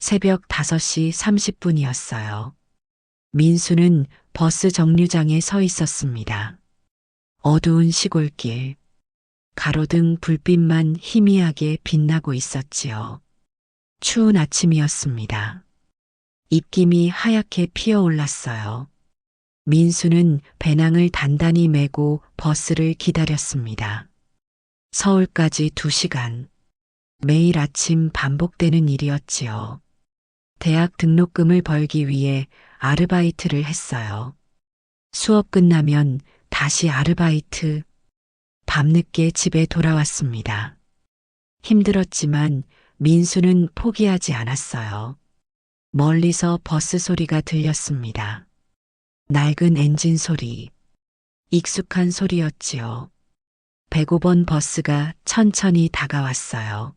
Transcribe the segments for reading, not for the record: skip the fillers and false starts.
새벽 5시 30분이었어요. 민수는 버스 정류장에 서 있었습니다. 어두운 시골길, 가로등 불빛만 희미하게 빛나고 있었지요. 추운 아침이었습니다. 입김이 하얗게 피어올랐어요. 민수는 배낭을 단단히 메고 버스를 기다렸습니다. 서울까지 2시간. 매일 아침 반복되는 일이었지요. 대학 등록금을 벌기 위해 아르바이트를 했어요. 수업 끝나면 다시 아르바이트. 밤늦게 집에 돌아왔습니다. 힘들었지만 민수는 포기하지 않았어요. 멀리서 버스 소리가 들렸습니다. 낡은 엔진 소리. 익숙한 소리였지요. 105번 버스가 천천히 다가왔어요.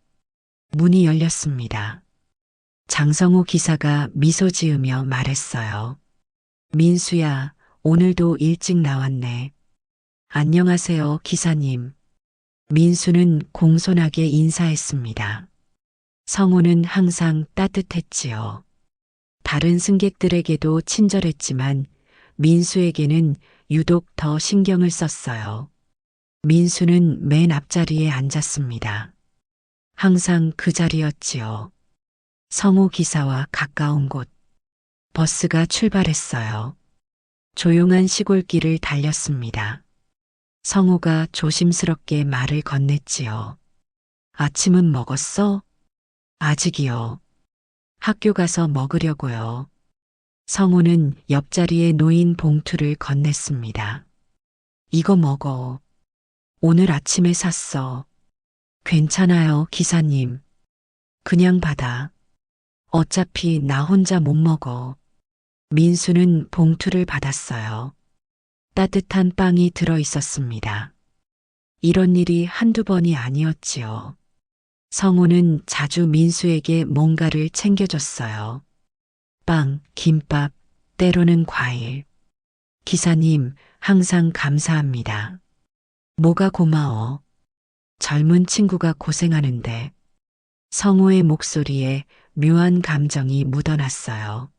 문이 열렸습니다. 장성호 기사가 미소 지으며 말했어요. 민수야, 오늘도 일찍 나왔네. 안녕하세요, 기사님. 민수는 공손하게 인사했습니다. 성우는 항상 따뜻했지요. 다른 승객들에게도 친절했지만 민수에게는 유독 더 신경을 썼어요. 민수는 맨 앞자리에 앉았습니다. 항상 그 자리였지요. 성우 기사와 가까운 곳. 버스가 출발했어요. 조용한 시골길을 달렸습니다. 성우가 조심스럽게 말을 건넸지요. 아침은 먹었어? 아직이요. 학교 가서 먹으려고요. 성우는 옆자리에 놓인 봉투를 건넸습니다. 이거 먹어. 오늘 아침에 샀어. 괜찮아요, 기사님. 그냥 받아. 어차피 나 혼자 못 먹어. 민수는 봉투를 받았어요. 따뜻한 빵이 들어 있었습니다. 이런 일이 한두 번이 아니었지요. 성우는 자주 민수에게 뭔가를 챙겨줬어요. 빵, 김밥, 때로는 과일. 기사님, 항상 감사합니다. 뭐가 고마워. 젊은 친구가 고생하는데. 성우의 목소리에 묘한 감정이 묻어났어요.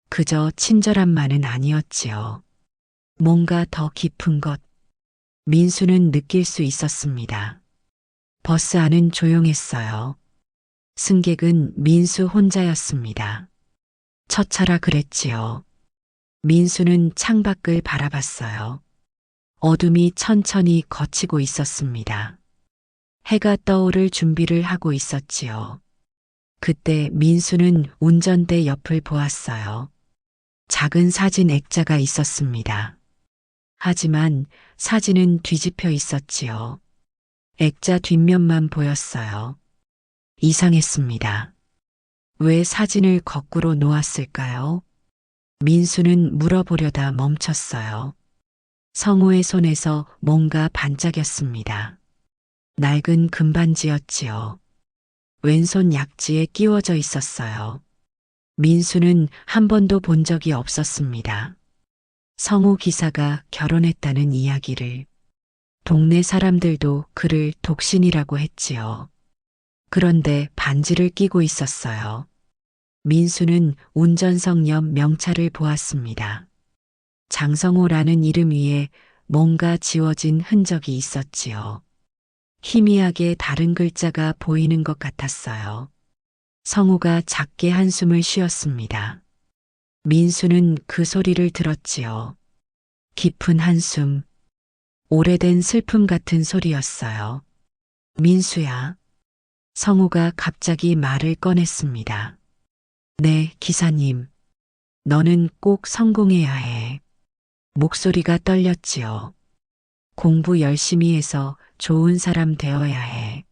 그저 친절함만은 아니었지요. 뭔가 더 깊은 것. 민수는 느낄 수 있었습니다. 버스 안은 조용했어요. 승객은 민수 혼자였습니다. 첫 차라 그랬지요. 민수는 창밖을 바라봤어요. 어둠이 천천히 걷히고 있었습니다. 해가 떠오를 준비를 하고 있었지요. 그때 민수는 운전대 옆을 보았어요. 작은 사진 액자가 있었습니다. 하지만 사진은 뒤집혀 있었지요. 액자 뒷면만 보였어요. 이상했습니다. 왜 사진을 거꾸로 놓았을까요? 민수는 물어보려다 멈췄어요. 성우의 손에서 뭔가 반짝였습니다. 낡은 금반지였지요. 왼손 약지에 끼워져 있었어요. 민수는 한 번도 본 적이 없었습니다. 성우 기사가 결혼했다는 이야기를. 동네 사람들도 그를 독신이라고 했지요. 그런데 반지를 끼고 있었어요. 민수는 운전석 옆 명찰을 보았습니다. 장성호라는 이름 위에 뭔가 지워진 흔적이 있었지요. 희미하게 다른 글자가 보이는 것 같았어요. 성우가 작게 한숨을 쉬었습니다. 민수는 그 소리를 들었지요. 깊은 한숨, 오래된 슬픔 같은 소리였어요. 민수야. 성우가 갑자기 말을 꺼냈습니다. 네, 기사님. 너는 꼭 성공해야 해. 목소리가 떨렸지요. 공부 열심히 해서 좋은 사람 되어야 해.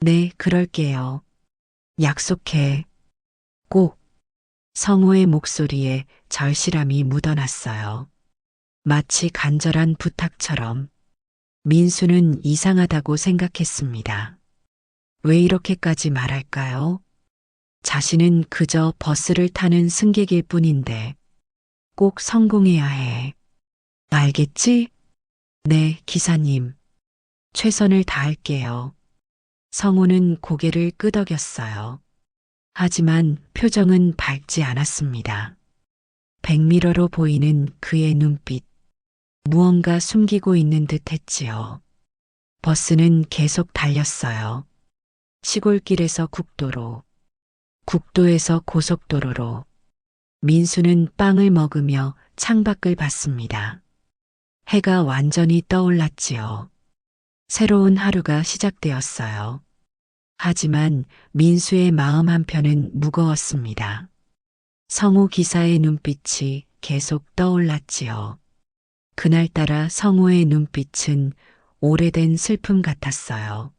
네, 그럴게요. 약속해. 꼭. 성우의 목소리에 절실함이 묻어났어요. 마치 간절한 부탁처럼. 민수는 이상하다고 생각했습니다. 왜 이렇게까지 말할까요? 자신은 그저 버스를 타는 승객일 뿐인데 꼭 성공해야 해. 알겠지? 네, 기사님. 최선을 다할게요. 성우는 고개를 끄덕였어요. 하지만 표정은 밝지 않았습니다. 백미러로 보이는 그의 눈빛, 무언가 숨기고 있는 듯 했지요. 버스는 계속 달렸어요. 시골길에서 국도로, 국도에서 고속도로로. 민수는 빵을 먹으며 창밖을 봤습니다. 해가 완전히 떠올랐지요. 새로운 하루가 시작되었어요. 하지만 민수의 마음 한편은 무거웠습니다. 성우 기사의 눈빛이 계속 떠올랐지요. 그날따라 성우의 눈빛은 오래된 슬픔 같았어요.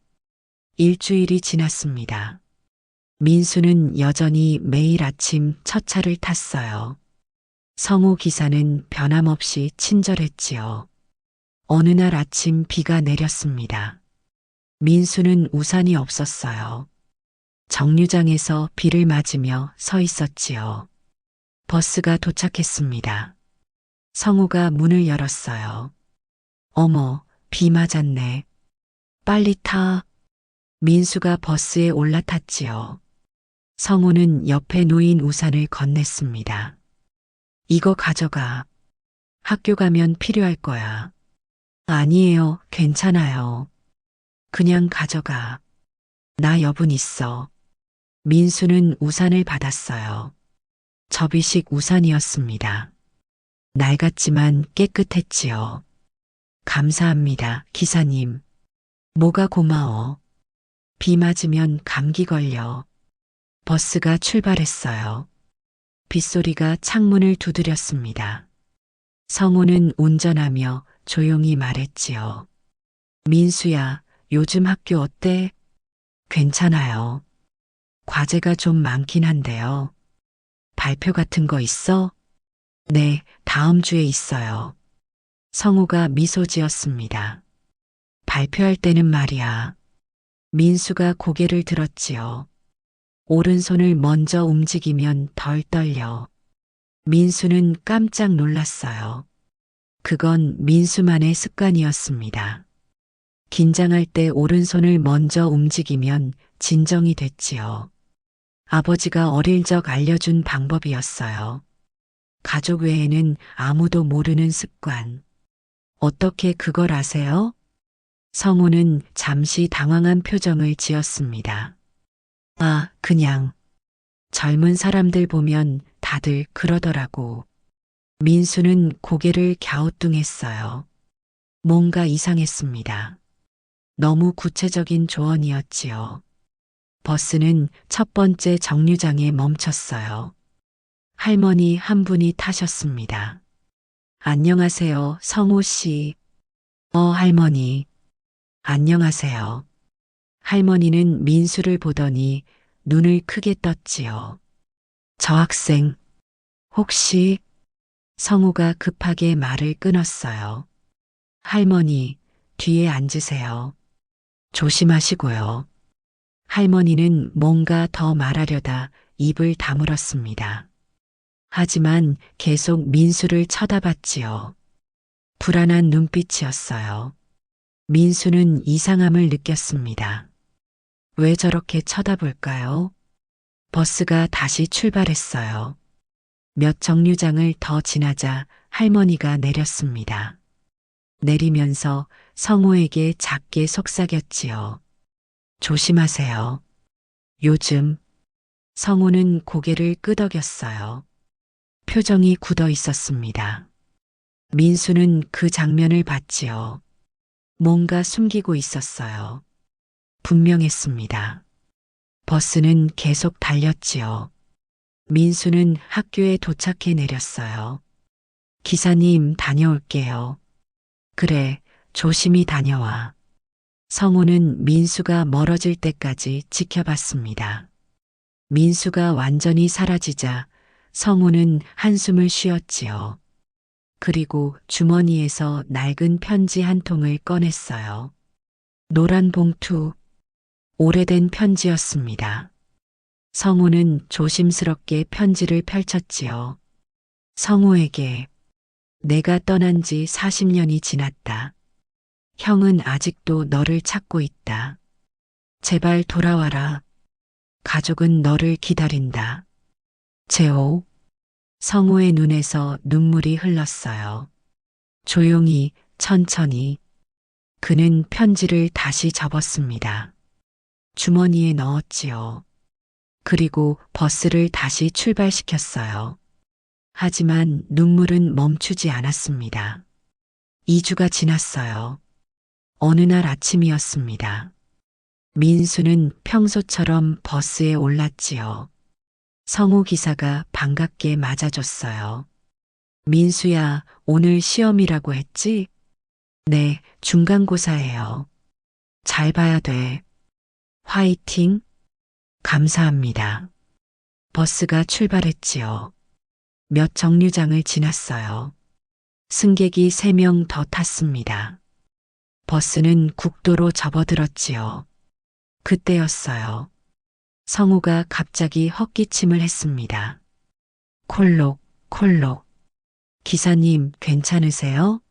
일주일이 지났습니다. 민수는 여전히 매일 아침 첫 차를 탔어요. 성우 기사는 변함없이 친절했지요. 어느 날 아침 비가 내렸습니다. 민수는 우산이 없었어요. 정류장에서 비를 맞으며 서 있었지요. 버스가 도착했습니다. 성우가 문을 열었어요. 어머, 비 맞았네. 빨리 타. 민수가 버스에 올라탔지요. 성우는 옆에 놓인 우산을 건넸습니다. 이거 가져가. 학교 가면 필요할 거야. 아니에요, 괜찮아요. 그냥 가져가. 나 여분 있어. 민수는 우산을 받았어요. 접이식 우산이었습니다. 낡았지만 깨끗했지요. 감사합니다, 기사님. 뭐가 고마워. 비 맞으면 감기 걸려. 버스가 출발했어요. 빗소리가 창문을 두드렸습니다. 성우는 운전하며 조용히 말했지요. 민수야, 요즘 학교 어때? 괜찮아요. 과제가 좀 많긴 한데요. 발표 같은 거 있어? 네, 다음 주에 있어요. 성우가 미소 지었습니다. 발표할 때는 말이야. 민수가 고개를 들었지요. 오른손을 먼저 움직이면 덜 떨려. 민수는 깜짝 놀랐어요. 그건 민수만의 습관이었습니다. 긴장할 때 오른손을 먼저 움직이면 진정이 됐지요. 아버지가 어릴 적 알려준 방법이었어요. 가족 외에는 아무도 모르는 습관. 어떻게 그걸 아세요? 성우는 잠시 당황한 표정을 지었습니다. 아, 그냥. 젊은 사람들 보면 다들 그러더라고. 민수는 고개를 갸우뚱했어요. 뭔가 이상했습니다. 너무 구체적인 조언이었지요. 버스는 첫 번째 정류장에 멈췄어요. 할머니 한 분이 타셨습니다. 안녕하세요, 성우 씨. 할머니. 안녕하세요. 할머니는 민수를 보더니 눈을 크게 떴지요. 저 학생, 혹시? 성우가 급하게 말을 끊었어요. 할머니, 뒤에 앉으세요. 조심하시고요. 할머니는 뭔가 더 말하려다 입을 다물었습니다. 하지만 계속 민수를 쳐다봤지요. 불안한 눈빛이었어요. 민수는 이상함을 느꼈습니다. 왜 저렇게 쳐다볼까요? 버스가 다시 출발했어요. 몇 정류장을 더 지나자 할머니가 내렸습니다. 내리면서 성우에게 작게 속삭였지요. 조심하세요. 요즘 성우는 고개를 끄덕였어요. 표정이 굳어 있었습니다. 민수는 그 장면을 봤지요. 뭔가 숨기고 있었어요. 분명했습니다. 버스는 계속 달렸지요. 민수는 학교에 도착해 내렸어요. 기사님, 다녀올게요. 그래, 조심히 다녀와. 성우는 민수가 멀어질 때까지 지켜봤습니다. 민수가 완전히 사라지자 성우는 한숨을 쉬었지요. 그리고 주머니에서 낡은 편지 한 통을 꺼냈어요. 노란 봉투, 오래된 편지였습니다. 성우는 조심스럽게 편지를 펼쳤지요. 성우에게 내가 떠난 지 40년이 지났다. 형은 아직도 너를 찾고 있다. 제발 돌아와라. 가족은 너를 기다린다. 제호. 성우의 눈에서 눈물이 흘렀어요. 조용히, 천천히. 그는 편지를 다시 접었습니다. 주머니에 넣었지요. 그리고 버스를 다시 출발시켰어요. 하지만 눈물은 멈추지 않았습니다. 2주가 지났어요. 어느 날 아침이었습니다. 민수는 평소처럼 버스에 올랐지요. 성우 기사가 반갑게 맞아줬어요. 민수야, 오늘 시험이라고 했지? 네, 중간고사예요. 잘 봐야 돼. 화이팅! 감사합니다. 버스가 출발했지요. 몇 정류장을 지났어요. 승객이 3명 더 탔습니다. 버스는 국도로 접어들었지요. 그때였어요. 성우가 갑자기 헛기침을 했습니다. 콜록, 콜록. 기사님, 괜찮으세요?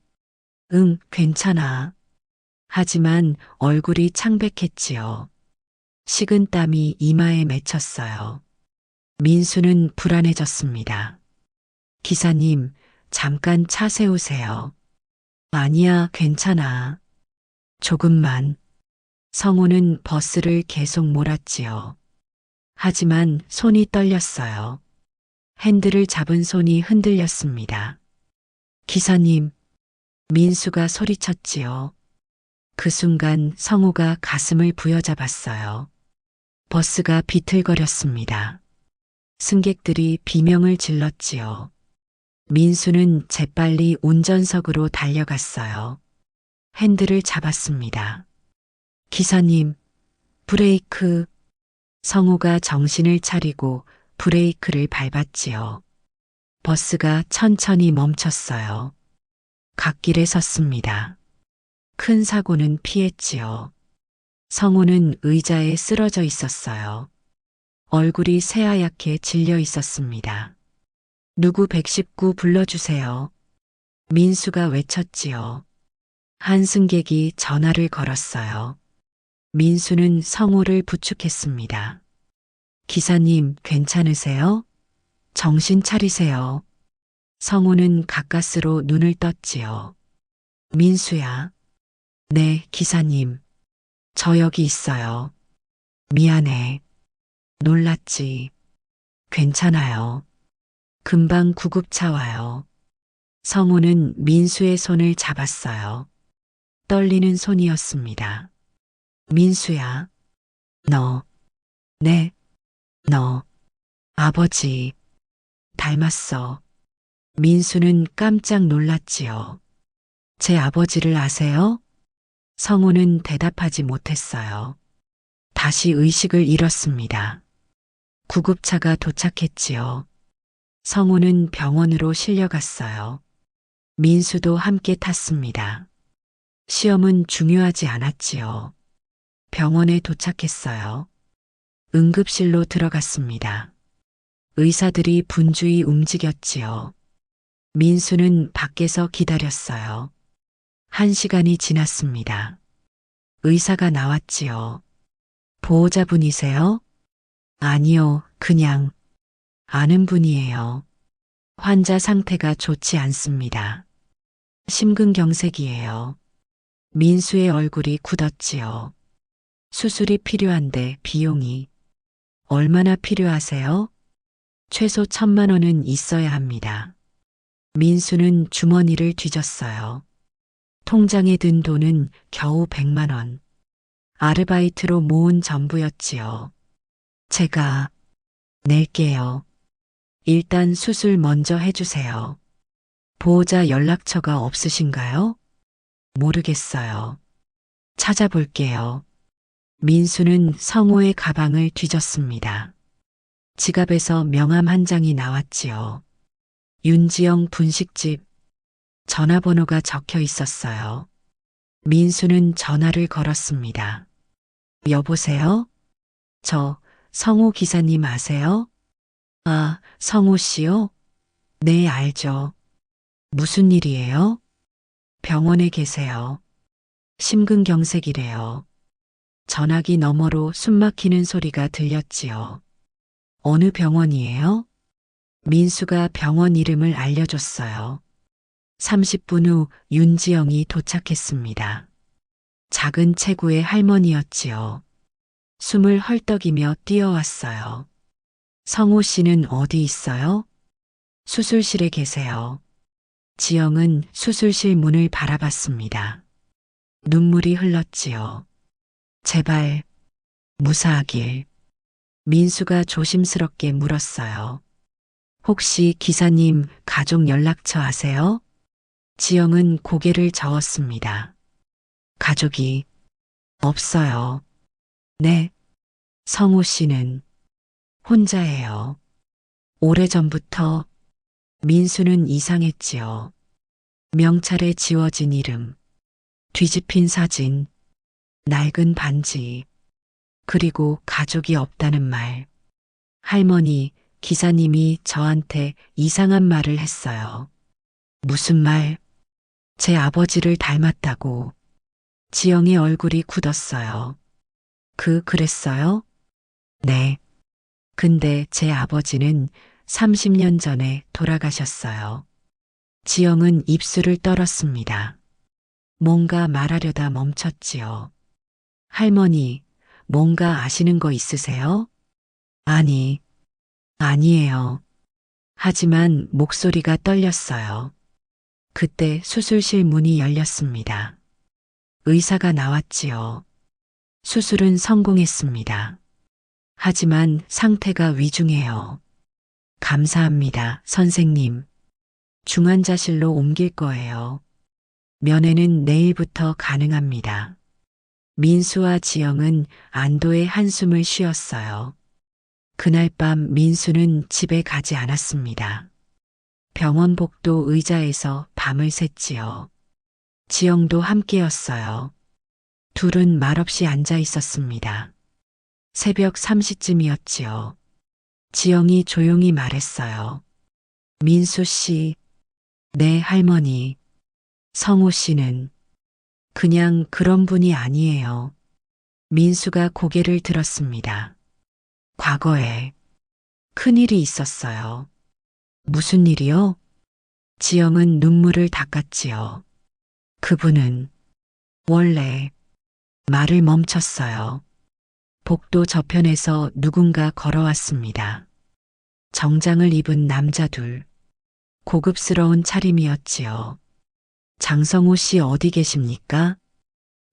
응, 괜찮아. 하지만 얼굴이 창백했지요. 식은땀이 이마에 맺혔어요. 민수는 불안해졌습니다. 기사님, 잠깐 차 세우세요. 아니야, 괜찮아. 조금만. 성우는 버스를 계속 몰았지요. 하지만 손이 떨렸어요. 핸들을 잡은 손이 흔들렸습니다. 기사님, 민수가 소리쳤지요. 그 순간 성우가 가슴을 부여잡았어요. 버스가 비틀거렸습니다. 승객들이 비명을 질렀지요. 민수는 재빨리 운전석으로 달려갔어요. 핸들을 잡았습니다. 기사님, 브레이크. 성우가 정신을 차리고 브레이크를 밟았지요. 버스가 천천히 멈췄어요. 갓길에 섰습니다. 큰 사고는 피했지요. 성우는 의자에 쓰러져 있었어요. 얼굴이 새하얗게 질려 있었습니다. 누구 119 불러주세요. 민수가 외쳤지요. 한 승객이 전화를 걸었어요. 민수는 성우를 부축했습니다. 기사님, 괜찮으세요? 정신 차리세요. 성우는 가까스로 눈을 떴지요. 민수야. 네, 기사님. 저 여기 있어요. 미안해. 놀랐지. 괜찮아요. 금방 구급차 와요. 성우는 민수의 손을 잡았어요. 떨리는 손이었습니다. 민수야. 너. 네. 너. 아버지. 닮았어. 민수는 깜짝 놀랐지요. 제 아버지를 아세요? 성우는 대답하지 못했어요. 다시 의식을 잃었습니다. 구급차가 도착했지요. 성우는 병원으로 실려갔어요. 민수도 함께 탔습니다. 시험은 중요하지 않았지요. 병원에 도착했어요. 응급실로 들어갔습니다. 의사들이 분주히 움직였지요. 민수는 밖에서 기다렸어요. 1시간이 지났습니다. 의사가 나왔지요. 보호자분이세요? 아니요, 그냥 아는 분이에요. 환자 상태가 좋지 않습니다. 심근경색이에요. 민수의 얼굴이 굳었지요. 수술이 필요한데 비용이 얼마나 필요하세요? 최소 1,000만 원은 있어야 합니다. 민수는 주머니를 뒤졌어요. 통장에 든 돈은 겨우 100만 원. 아르바이트로 모은 전부였지요. 제가 낼게요. 일단 수술 먼저 해주세요. 보호자 연락처가 없으신가요? 모르겠어요. 찾아볼게요. 민수는 성우의 가방을 뒤졌습니다. 지갑에서 명함 한 장이 나왔지요. 윤지영 분식집. 전화번호가 적혀 있었어요. 민수는 전화를 걸었습니다. 여보세요? 저 성우 기사님 아세요? 아, 성우 씨요? 네, 알죠. 무슨 일이에요? 병원에 계세요. 심근경색이래요. 전화기 너머로 숨막히는 소리가 들렸지요. 어느 병원이에요? 민수가 병원 이름을 알려줬어요. 30분 후 윤지영이 도착했습니다. 작은 체구의 할머니였지요. 숨을 헐떡이며 뛰어왔어요. 성호 씨는 어디 있어요? 수술실에 계세요. 지영은 수술실 문을 바라봤습니다. 눈물이 흘렀지요. 제발, 무사하길. 민수가 조심스럽게 물었어요. 혹시 기사님 가족 연락처 아세요? 지영은 고개를 저었습니다. 가족이 없어요. 네. 성호 씨는 혼자예요. 오래전부터 민수는 이상했지요. 명찰에 지워진 이름, 뒤집힌 사진, 낡은 반지, 그리고 가족이 없다는 말. 할머니, 기사님이 저한테 이상한 말을 했어요. 무슨 말? 제 아버지를 닮았다고. 지영의 얼굴이 굳었어요. 그랬어요? 네. 근데 제 아버지는 30년 전에 돌아가셨어요. 지영은 입술을 떨었습니다. 뭔가 말하려다 멈췄지요. 할머니, 뭔가 아시는 거 있으세요? 아니에요. 하지만 목소리가 떨렸어요. 그때 수술실 문이 열렸습니다. 의사가 나왔지요. 수술은 성공했습니다. 하지만 상태가 위중해요. 감사합니다, 선생님. 중환자실로 옮길 거예요. 면회는 내일부터 가능합니다. 민수와 지영은 안도의 한숨을 쉬었어요. 그날 밤 민수는 집에 가지 않았습니다. 병원 복도 의자에서 밤을 샜지요. 지영도 함께였어요. 둘은 말없이 앉아 있었습니다. 새벽 3시쯤이었지요. 지영이 조용히 말했어요. 민수 씨, 네 할머니. 성호 씨는 그냥 그런 분이 아니에요. 민수가 고개를 들었습니다. 과거에 큰일이 있었어요. 무슨 일이요? 지영은 눈물을 닦았지요. 그분은 원래 말을 멈췄어요. 복도 저편에서 누군가 걸어왔습니다. 정장을 입은 남자 둘. 고급스러운 차림이었지요. 장성호 씨 어디 계십니까?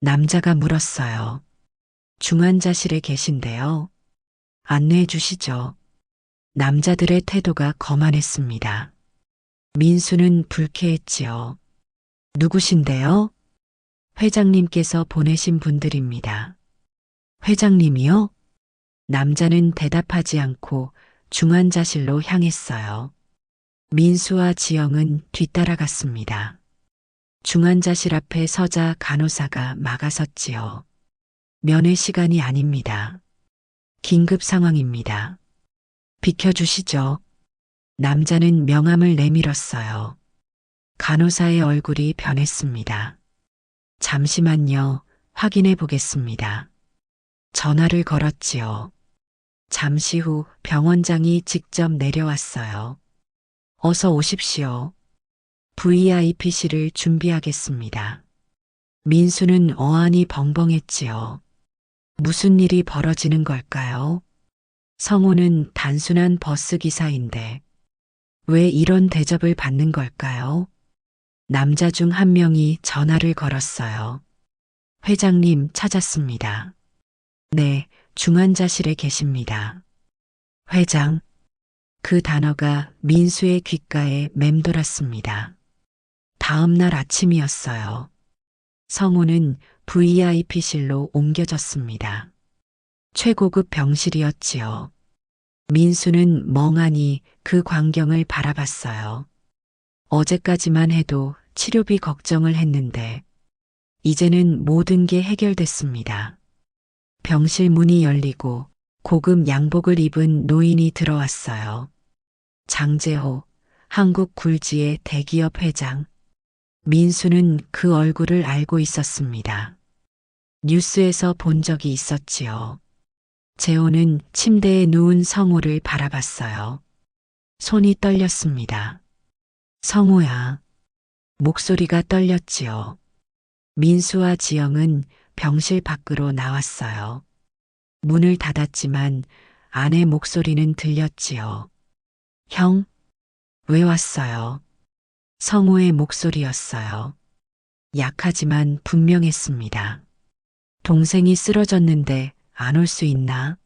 남자가 물었어요. 중환자실에 계신데요. 안내해 주시죠. 남자들의 태도가 거만했습니다. 민수는 불쾌했지요. 누구신데요? 회장님께서 보내신 분들입니다. 회장님이요? 남자는 대답하지 않고 중환자실로 향했어요. 민수와 지영은 뒤따라갔습니다. 중환자실 앞에 서자 간호사가 막아섰지요. 면회 시간이 아닙니다. 긴급 상황입니다. 비켜주시죠. 남자는 명함을 내밀었어요. 간호사의 얼굴이 변했습니다. 잠시만요. 확인해 보겠습니다. 전화를 걸었지요. 잠시 후 병원장이 직접 내려왔어요. 어서 오십시오. VIP실을 준비하겠습니다. 민수는 어안이 벙벙했지요. 무슨 일이 벌어지는 걸까요? 성호는 단순한 버스 기사인데 왜 이런 대접을 받는 걸까요? 남자 중 한 명이 전화를 걸었어요. 회장님 찾았습니다. 네, 중환자실에 계십니다. 회장. 그 단어가 민수의 귓가에 맴돌았습니다. 다음 날 아침이었어요. 성우는 VIP실로 옮겨졌습니다. 최고급 병실이었지요. 민수는 멍하니 그 광경을 바라봤어요. 어제까지만 해도 치료비 걱정을 했는데 이제는 모든 게 해결됐습니다. 병실 문이 열리고 고급 양복을 입은 노인이 들어왔어요. 장재호, 한국 굴지의 대기업 회장. 민수는 그 얼굴을 알고 있었습니다. 뉴스에서 본 적이 있었지요. 재호는 침대에 누운 성호를 바라봤어요. 손이 떨렸습니다. 성호야. 목소리가 떨렸지요. 민수와 지영은 병실 밖으로 나왔어요. 문을 닫았지만 아내 목소리는 들렸지요. 형, 왜 왔어요? 성호의 목소리였어요. 약하지만 분명했습니다. 동생이 쓰러졌는데 안 올 수 있나?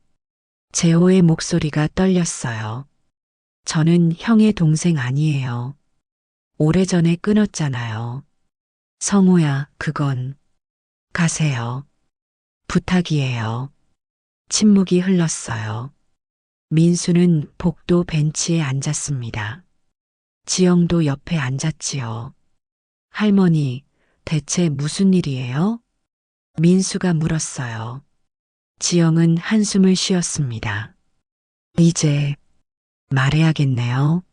재호의 목소리가 떨렸어요. 저는 형의 동생 아니에요. 오래전에 끊었잖아요. 성호야, 그건. 가세요. 부탁이에요. 침묵이 흘렀어요. 민수는 복도 벤치에 앉았습니다. 지영도 옆에 앉았지요. 할머니, 대체 무슨 일이에요? 민수가 물었어요. 지영은 한숨을 쉬었습니다. 이제 말해야겠네요.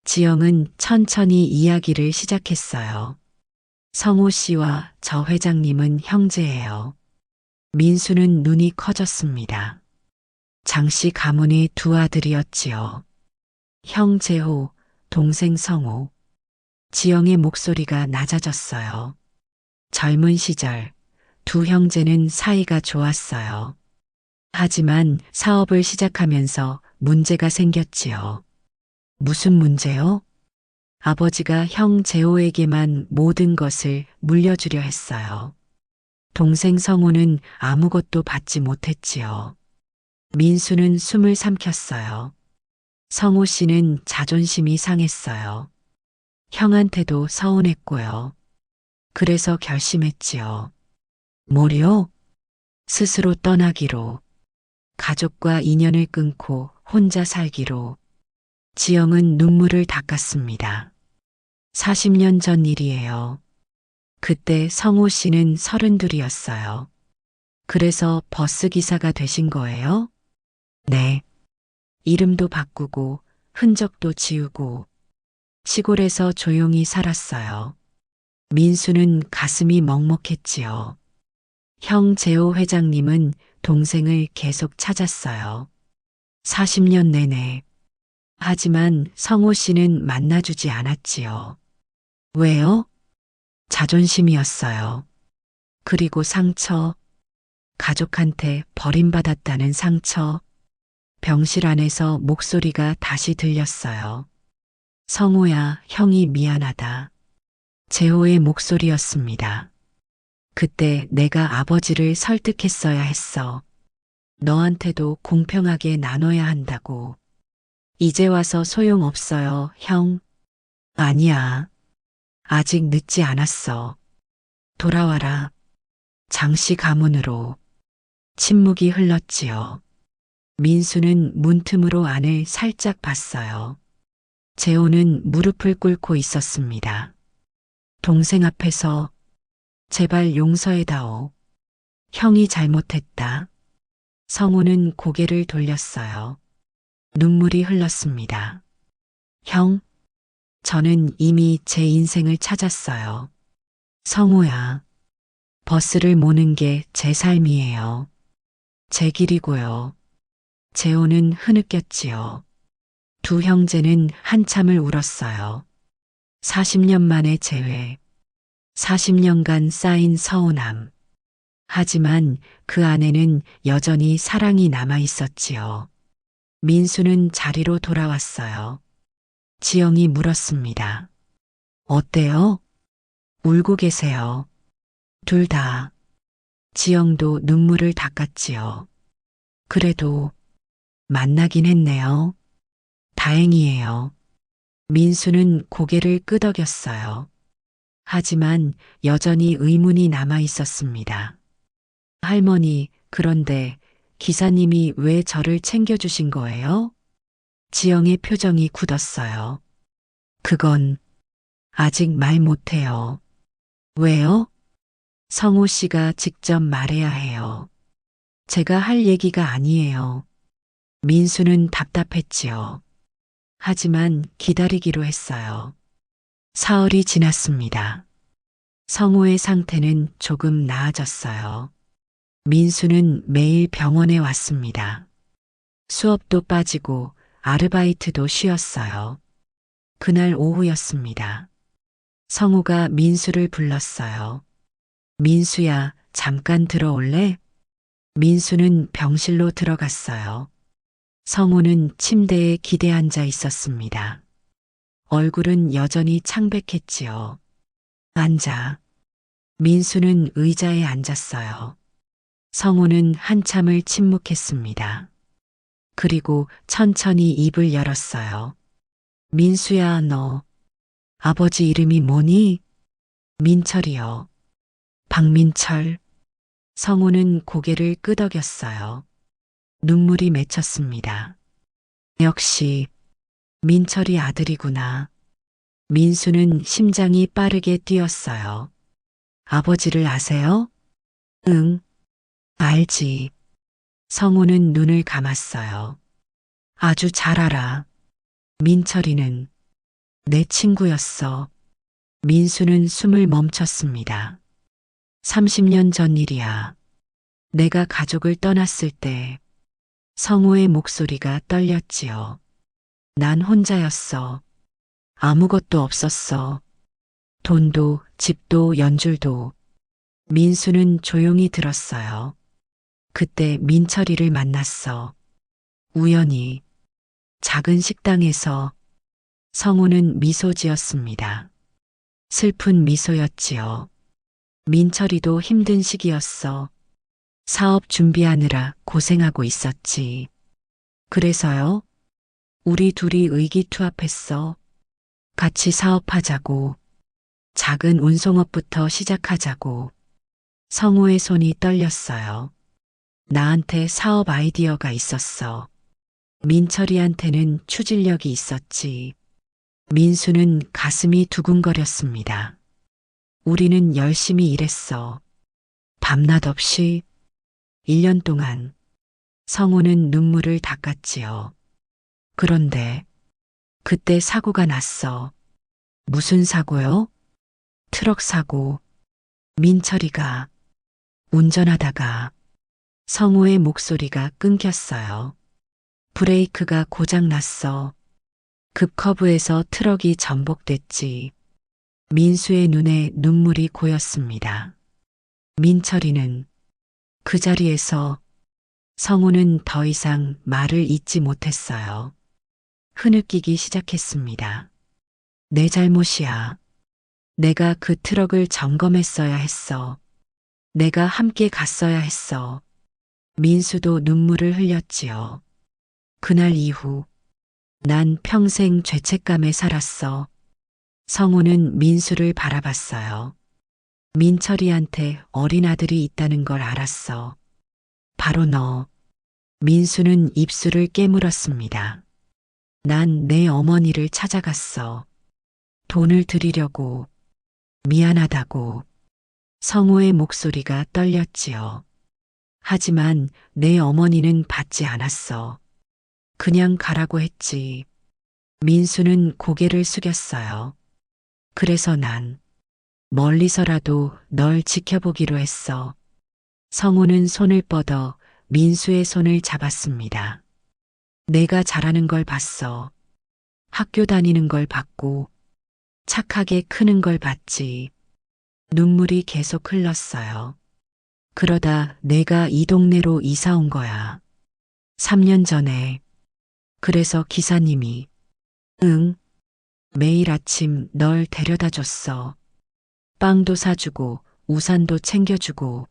지영은 천천히 이야기를 시작했어요. 성호 씨와 저 회장님은 형제예요. 민수는 눈이 커졌습니다. 장씨 가문의 두 아들이었지요. 형 재호, 동생 성호. 지영의 목소리가 낮아졌어요. 젊은 시절 두 형제는 사이가 좋았어요. 하지만 사업을 시작하면서 문제가 생겼지요. 무슨 문제요? 아버지가 형 재호에게만 모든 것을 물려주려 했어요. 동생 성호는 아무것도 받지 못했지요. 민수는 숨을 삼켰어요. 성호 씨는 자존심이 상했어요. 형한테도 서운했고요. 그래서 결심했지요. 뭐요? 스스로 떠나기로. 가족과 인연을 끊고 혼자 살기로. 지영은 눈물을 닦았습니다. 40년 전 일이에요. 그때 성호 씨는 32이었어요. 그래서 버스 기사가 되신 거예요? 네. 이름도 바꾸고 흔적도 지우고 시골에서 조용히 살았어요. 민수는 가슴이 먹먹했지요. 형 재호 회장님은 동생을 계속 찾았어요. 40년 내내. 하지만 성호 씨는 만나주지 않았지요. 왜요? 자존심이었어요. 그리고 상처, 가족한테 버림받았다는 상처, 병실 안에서 목소리가 다시 들렸어요. 성호야, 형이 미안하다. 재호의 목소리였습니다. 그때 내가 아버지를 설득했어야 했어. 너한테도 공평하게 나눠야 한다고. 이제 와서 소용없어요, 형. 아니야. 아직 늦지 않았어. 돌아와라. 장씨 가문으로. 침묵이 흘렀지요. 민수는 문틈으로 안을 살짝 봤어요. 재호는 무릎을 꿇고 있었습니다. 동생 앞에서 제발 용서해다오. 형이 잘못했다. 성호는 고개를 돌렸어요. 눈물이 흘렀습니다. 형, 저는 이미 제 인생을 찾았어요. 성호야, 버스를 모는 게 제 삶이에요. 제 길이고요. 재호는 흐느꼈지요. 두 형제는 한참을 울었어요. 40년 만에 재회, 40년간 쌓인 서운함. 하지만 그 안에는 여전히 사랑이 남아 있었지요. 민수는 자리로 돌아왔어요. 지영이 물었습니다. 어때요? 울고 계세요. 둘 다. 지영도 눈물을 닦았지요. 그래도 만나긴 했네요. 다행이에요. 민수는 고개를 끄덕였어요. 하지만 여전히 의문이 남아 있었습니다. 할머니, 그런데 기사님이 왜 저를 챙겨주신 거예요? 지영의 표정이 굳었어요. 그건 아직 말 못해요. 왜요? 성호 씨가 직접 말해야 해요. 제가 할 얘기가 아니에요. 민수는 답답했지요. 하지만 기다리기로 했어요. 사흘이 지났습니다. 성호의 상태는 조금 나아졌어요. 민수는 매일 병원에 왔습니다. 수업도 빠지고 아르바이트도 쉬었어요. 그날 오후였습니다. 성우가 민수를 불렀어요. 민수야, 잠깐 들어올래? 민수는 병실로 들어갔어요. 성우는 침대에 기대 앉아 있었습니다. 얼굴은 여전히 창백했지요. 앉아. 민수는 의자에 앉았어요. 성우는 한참을 침묵했습니다. 그리고 천천히 입을 열었어요. 민수야, 너 아버지 이름이 뭐니? 민철이요. 박민철. 성우는 고개를 끄덕였어요. 눈물이 맺혔습니다. 역시 민철이 아들이구나. 민수는 심장이 빠르게 뛰었어요. 아버지를 아세요? 응, 알지. 성우는 눈을 감았어요. 아주 잘 알아. 민철이는 내 친구였어. 민수는 숨을 멈췄습니다. 30년 전 일이야. 내가 가족을 떠났을 때 성우의 목소리가 떨렸지요. 난 혼자였어. 아무것도 없었어. 돈도, 집도, 연줄도. 민수는 조용히 들었어요. 그때 민철이를 만났어. 우연히 작은 식당에서. 성우는 미소 지었습니다. 슬픈 미소였지요. 민철이도 힘든 시기였어. 사업 준비하느라 고생하고 있었지. 그래서요? 우리 둘이 의기투합했어. 같이 사업하자고. 작은 운송업부터 시작하자고. 성우의 손이 떨렸어요. 나한테 사업 아이디어가 있었어. 민철이한테는 추진력이 있었지. 민수는 가슴이 두근거렸습니다. 우리는 열심히 일했어. 밤낮 없이 1년 동안. 성우는 눈물을 닦았지요. 그런데 그때 사고가 났어. 무슨 사고요? 트럭 사고. 민철이가 운전하다가. 성우의 목소리가 끊겼어요. 브레이크가 고장 났어. 급커브에서 트럭이 전복됐지. 민수의 눈에 눈물이 고였습니다. 민철이는 그 자리에서. 성우는 더 이상 말을 잇지 못했어요. 흐느끼기 시작했습니다. 내 잘못이야. 내가 그 트럭을 점검했어야 했어. 내가 함께 갔어야 했어. 민수도 눈물을 흘렸지요. 그날 이후 난 평생 죄책감에 살았어. 성우는 민수를 바라봤어요. 민철이한테 어린 아들이 있다는 걸 알았어. 바로 너. 민수는 입술을 깨물었습니다. 난 내 어머니를 찾아갔어. 돈을 드리려고. 미안하다고. 성우의 목소리가 떨렸지요. 하지만 내 어머니는 받지 않았어. 그냥 가라고 했지. 민수는 고개를 숙였어요. 그래서 난 멀리서라도 널 지켜보기로 했어. 성우는 손을 뻗어 민수의 손을 잡았습니다. 내가 잘하는 걸 봤어. 학교 다니는 걸 봤고, 착하게 크는 걸 봤지. 눈물이 계속 흘렀어요. 그러다 내가 이 동네로 이사 온 거야. 3년 전에. 그래서 기사님이, 응, 매일 아침 널 데려다 줬어. 빵도 사주고, 우산도 챙겨주고.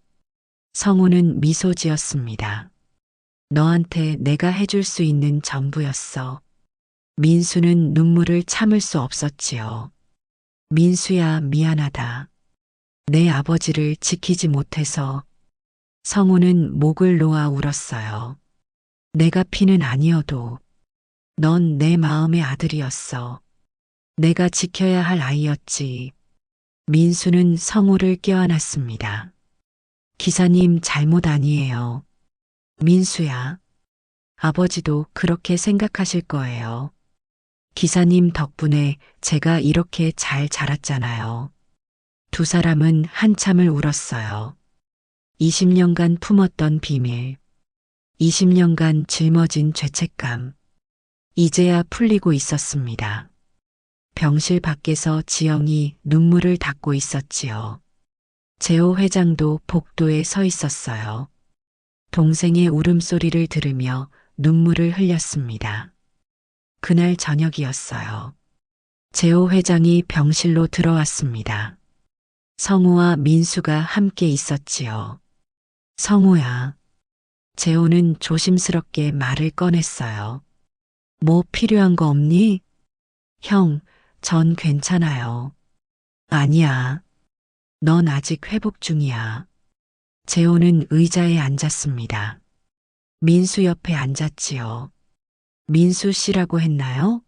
성우는 미소 지었습니다. 너한테 내가 해줄 수 있는 전부였어. 민수는 눈물을 참을 수 없었지요. 민수야, 미안하다. 내 아버지를 지키지 못해서. 성우는 목을 놓아 울었어요. 내가 피는 아니어도 넌 내 마음의 아들이었어. 내가 지켜야 할 아이였지. 민수는 성우를 껴안았습니다. 기사님 잘못 아니에요. 민수야, 아버지도 그렇게 생각하실 거예요. 기사님 덕분에 제가 이렇게 잘 자랐잖아요. 두 사람은 한참을 울었어요. 20년간 품었던 비밀, 20년간 짊어진 죄책감, 이제야 풀리고 있었습니다. 병실 밖에서 지영이 눈물을 닦고 있었지요. 재호 회장도 복도에 서 있었어요. 동생의 울음소리를 들으며 눈물을 흘렸습니다. 그날 저녁이었어요. 재호 회장이 병실로 들어왔습니다. 성우와 민수가 함께 있었지요. 성우야. 재호는 조심스럽게 말을 꺼냈어요. 뭐 필요한 거 없니? 형, 전 괜찮아요. 아니야. 넌 아직 회복 중이야. 재호는 의자에 앉았습니다. 민수 옆에 앉았지요. 민수 씨라고 했나요?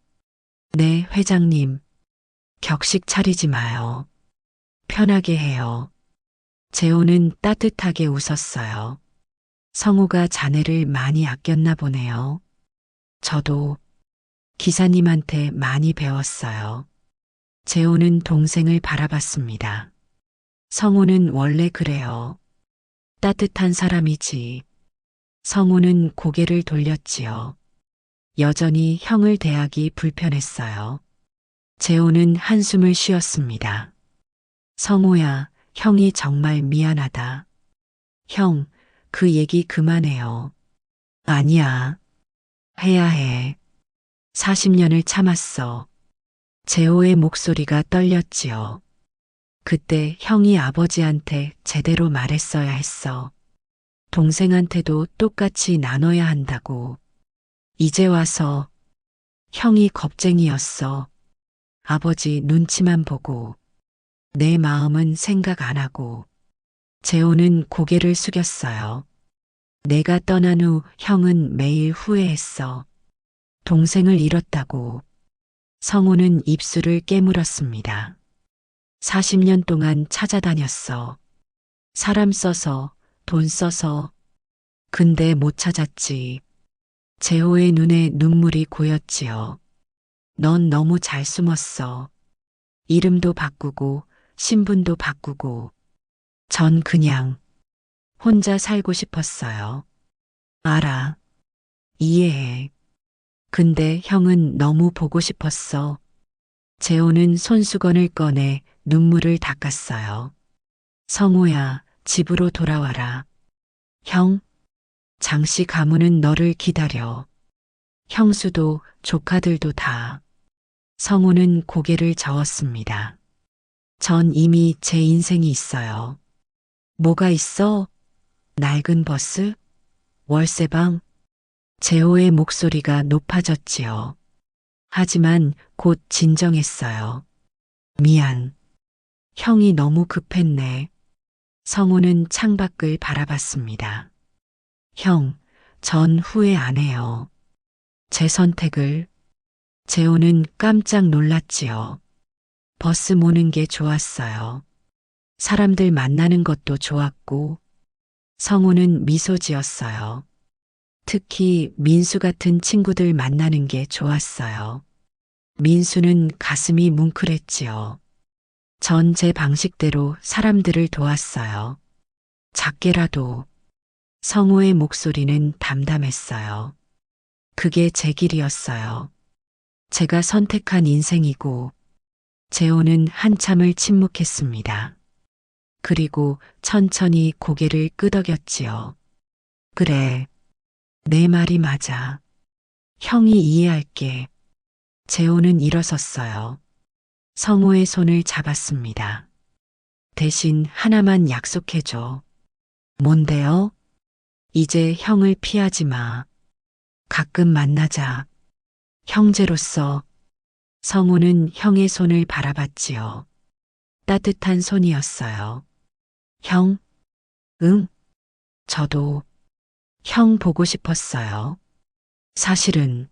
네, 회장님. 격식 차리지 마요. 편하게 해요. 재호는 따뜻하게 웃었어요. 성우가 자네를 많이 아꼈나 보네요. 저도 기사님한테 많이 배웠어요. 재호는 동생을 바라봤습니다. 성우는 원래 그래요. 따뜻한 사람이지. 성우는 고개를 돌렸지요. 여전히 형을 대하기 불편했어요. 재호는 한숨을 쉬었습니다. 성우야, 형이 정말 미안하다. 형, 그 얘기 그만해요. 아니야. 해야 해. 40년을 참았어. 재호의 목소리가 떨렸지요. 그때 형이 아버지한테 제대로 말했어야 했어. 동생한테도 똑같이 나눠야 한다고. 이제 와서 형이 겁쟁이였어. 아버지 눈치만 보고 내 마음은 생각 안 하고. 재호는 고개를 숙였어요. 내가 떠난 후 형은 매일 후회했어. 동생을 잃었다고. 성우는 입술을 깨물었습니다. 40년 동안 찾아다녔어. 사람 써서, 돈 써서. 근데 못 찾았지. 재호의 눈에 눈물이 고였지요. 넌 너무 잘 숨었어. 이름도 바꾸고, 신분도 바꾸고. 전 그냥 혼자 살고 싶었어요. 알아. 이해해. 근데 형은 너무 보고 싶었어. 재호는 손수건을 꺼내 눈물을 닦았어요. 성우야, 집으로 돌아와라. 형, 장씨 가문은 너를 기다려. 형수도 조카들도 다. 성우는 고개를 저었습니다. 전 이미 제 인생이 있어요. 뭐가 있어? 낡은 버스? 월세방? 재호의 목소리가 높아졌지요. 하지만 곧 진정했어요. 미안. 형이 너무 급했네. 성우는 창밖을 바라봤습니다. 형, 전 후회 안 해요. 제 선택을. 재호는 깜짝 놀랐지요. 버스 모는 게 좋았어요. 사람들 만나는 것도 좋았고. 성우는 미소 지었어요. 특히 민수 같은 친구들 만나는 게 좋았어요. 민수는 가슴이 뭉클했지요. 전 제 방식대로 사람들을 도왔어요. 작게라도. 성우의 목소리는 담담했어요. 그게 제 길이었어요. 제가 선택한 인생이고. 재호는 한참을 침묵했습니다. 그리고 천천히 고개를 끄덕였지요. 그래. 내 말이 맞아. 형이 이해할게. 재호는 일어섰어요. 성우의 손을 잡았습니다. 대신 하나만 약속해줘. 뭔데요? 이제 형을 피하지 마. 가끔 만나자. 형제로서. 성우는 형의 손을 바라봤지요. 따뜻한 손이었어요. 형? 응? 저도 형 보고 싶었어요. 사실은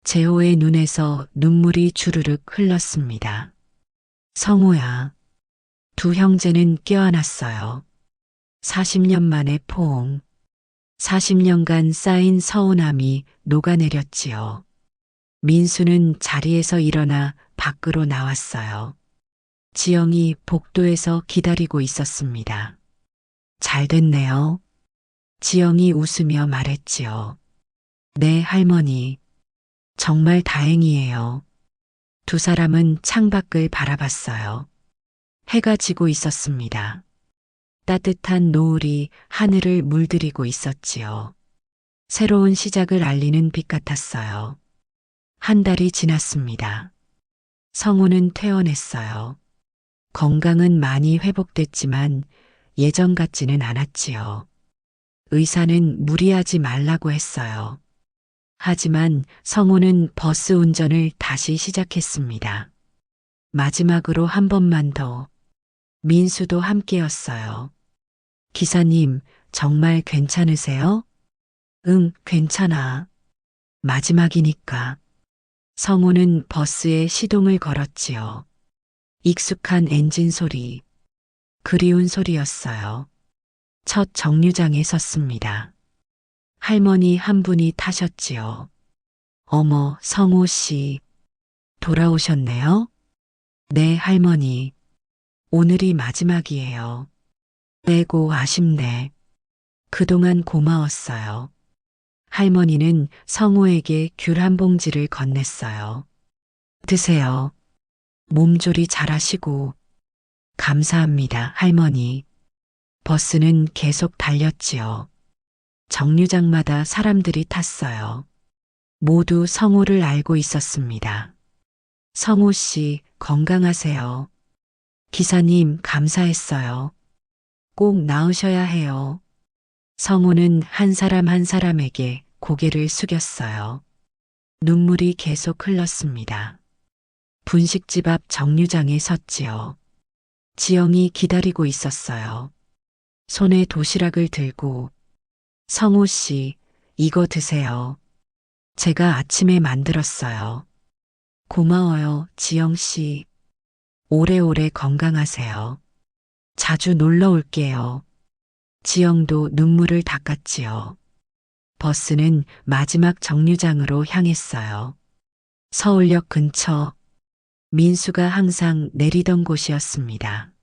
재호의 눈에서 눈물이 주르륵 흘렀습니다. 성우야. 두 형제는 껴안았어요. 40년 만의 포옹. 40년간 쌓인 서운함이 녹아내렸지요. 민수는 자리에서 일어나 밖으로 나왔어요. 지영이 복도에서 기다리고 있었습니다. 잘 됐네요. 지영이 웃으며 말했지요. 네, 할머니. 정말 다행이에요. 두 사람은 창밖을 바라봤어요. 해가 지고 있었습니다. 따뜻한 노을이 하늘을 물들이고 있었지요. 새로운 시작을 알리는 빛 같았어요. 한 달이 지났습니다. 성우는 퇴원했어요. 건강은 많이 회복됐지만 예전 같지는 않았지요. 의사는 무리하지 말라고 했어요. 하지만 성우는 버스 운전을 다시 시작했습니다. 마지막으로 한 번만 더. 민수도 함께였어요. 기사님, 정말 괜찮으세요? 응, 괜찮아. 마지막이니까. 성우는 버스에 시동을 걸었지요. 익숙한 엔진 소리, 그리운 소리였어요. 첫 정류장에 섰습니다. 할머니 한 분이 타셨지요. 어머, 성우 씨. 돌아오셨네요? 네, 할머니. 오늘이 마지막이에요. 에고 아쉽네. 그동안 고마웠어요. 할머니는 성우에게 귤 한 봉지를 건넸어요. 드세요. 몸조리 잘하시고. 감사합니다, 할머니. 버스는 계속 달렸지요. 정류장마다 사람들이 탔어요. 모두 성우를 알고 있었습니다. 성우 씨, 건강하세요. 기사님, 감사했어요. 꼭 나으셔야 해요. 성우는 한 사람 한 사람에게 고개를 숙였어요. 눈물이 계속 흘렀습니다. 분식집 앞 정류장에 섰지요. 지영이 기다리고 있었어요. 손에 도시락을 들고, 성우 씨, 이거 드세요. 제가 아침에 만들었어요. 고마워요, 지영 씨. 오래오래 건강하세요. 자주 놀러 올게요. 지영도 눈물을 닦았지요. 버스는 마지막 정류장으로 향했어요. 서울역 근처, 민수가 항상 내리던 곳이었습니다.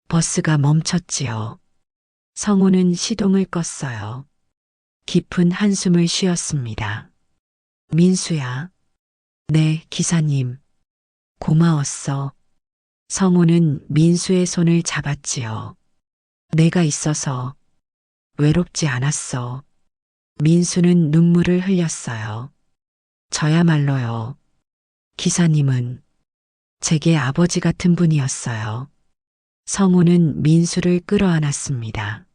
버스가 멈췄지요. 성우는 시동을 껐어요. 깊은 한숨을 쉬었습니다. 민수야. 네, 기사님. 고마웠어. 성우는 민수의 손을 잡았지요. 내가 있어서 외롭지 않았어. 민수는 눈물을 흘렸어요. 저야말로요. 기사님은 제게 아버지 같은 분이었어요. 성우는 민수를 끌어안았습니다.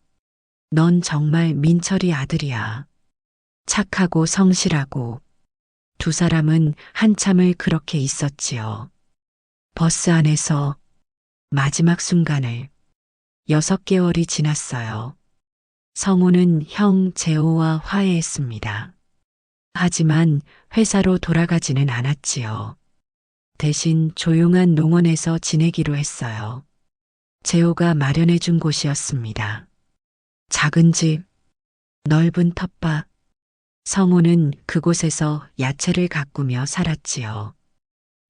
넌 정말 민철이 아들이야. 착하고 성실하고. 두 사람은 한참을 그렇게 있었지요. 버스 안에서 마지막 순간을 6개월이 지났어요. 성우는 형 재호와 화해했습니다. 하지만 회사로 돌아가지는 않았지요. 대신 조용한 농원에서 지내기로 했어요. 재호가 마련해 준 곳이었습니다. 작은 집, 넓은 텃밭. 성우는 그곳에서 야채를 가꾸며 살았지요.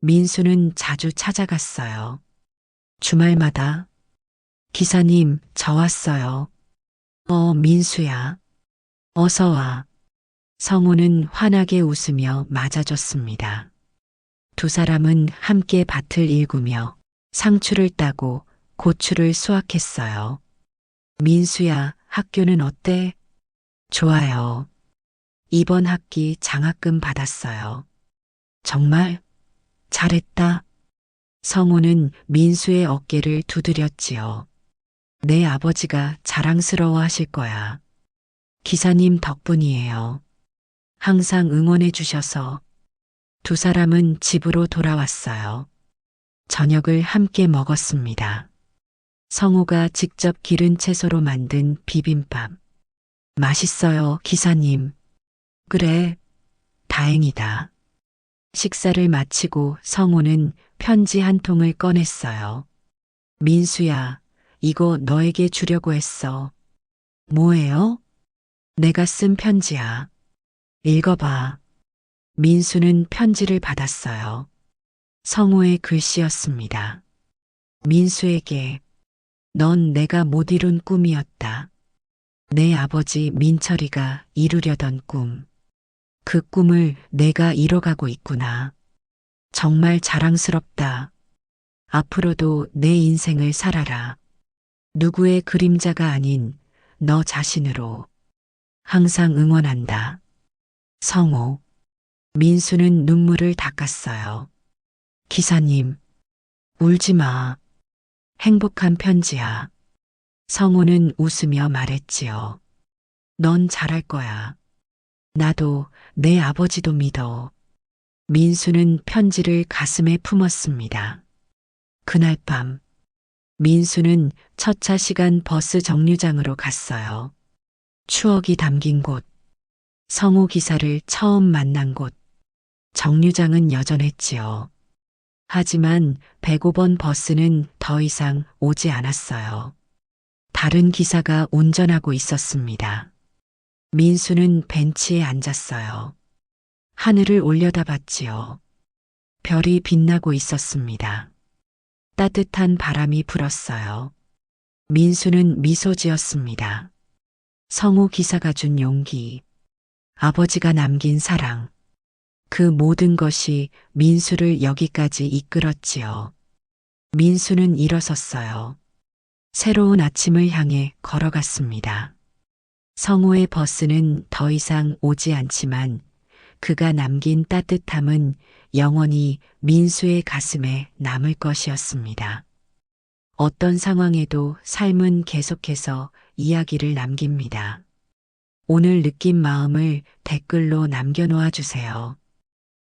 민수는 자주 찾아갔어요. 주말마다 기사님, 저 왔어요. 민수야. 어서 와. 성우는 환하게 웃으며 맞아줬습니다. 두 사람은 함께 밭을 일구며 상추를 따고 고추를 수확했어요. 민수야, 학교는 어때? 좋아요. 이번 학기 장학금 받았어요. 정말? 잘했다. 성우는 민수의 어깨를 두드렸지요. 내 아버지가 자랑스러워 하실 거야. 기사님 덕분이에요. 항상 응원해 주셔서. 두 사람은 집으로 돌아왔어요. 저녁을 함께 먹었습니다. 성우가 직접 기른 채소로 만든 비빔밥. 맛있어요, 기사님. 그래, 다행이다. 식사를 마치고 성우는 편지 한 통을 꺼냈어요. 민수야, 이거 너에게 주려고 했어. 뭐예요? 내가 쓴 편지야. 읽어봐. 민수는 편지를 받았어요. 성우의 글씨였습니다. 민수에게 넌 내가 못 이룬 꿈이었다. 내 아버지 민철이가 이루려던 꿈. 그 꿈을 내가 이뤄가고 있구나. 정말 자랑스럽다. 앞으로도 내 인생을 살아라. 누구의 그림자가 아닌 너 자신으로. 항상 응원한다. 성호. 민수는 눈물을 닦았어요. 기사님, 울지 마. 행복한 편지야. 성호는 웃으며 말했지요. 넌 잘할 거야. 나도 내 아버지도 믿어. 민수는 편지를 가슴에 품었습니다. 그날 밤, 민수는 첫 차 시간 버스 정류장으로 갔어요. 추억이 담긴 곳, 성호 기사를 처음 만난 곳, 정류장은 여전했지요. 하지만 105번 버스는 더 이상 오지 않았어요. 다른 기사가 운전하고 있었습니다. 민수는 벤치에 앉았어요. 하늘을 올려다봤지요. 별이 빛나고 있었습니다. 따뜻한 바람이 불었어요. 민수는 미소 지었습니다. 성호 기사가 준 용기, 아버지가 남긴 사랑, 그 모든 것이 민수를 여기까지 이끌었지요. 민수는 일어섰어요. 새로운 아침을 향해 걸어갔습니다. 성호의 버스는 더 이상 오지 않지만 그가 남긴 따뜻함은 영원히 민수의 가슴에 남을 것이었습니다. 어떤 상황에도 삶은 계속해서 이야기를 남깁니다. 오늘 느낀 마음을 댓글로 남겨놓아 주세요.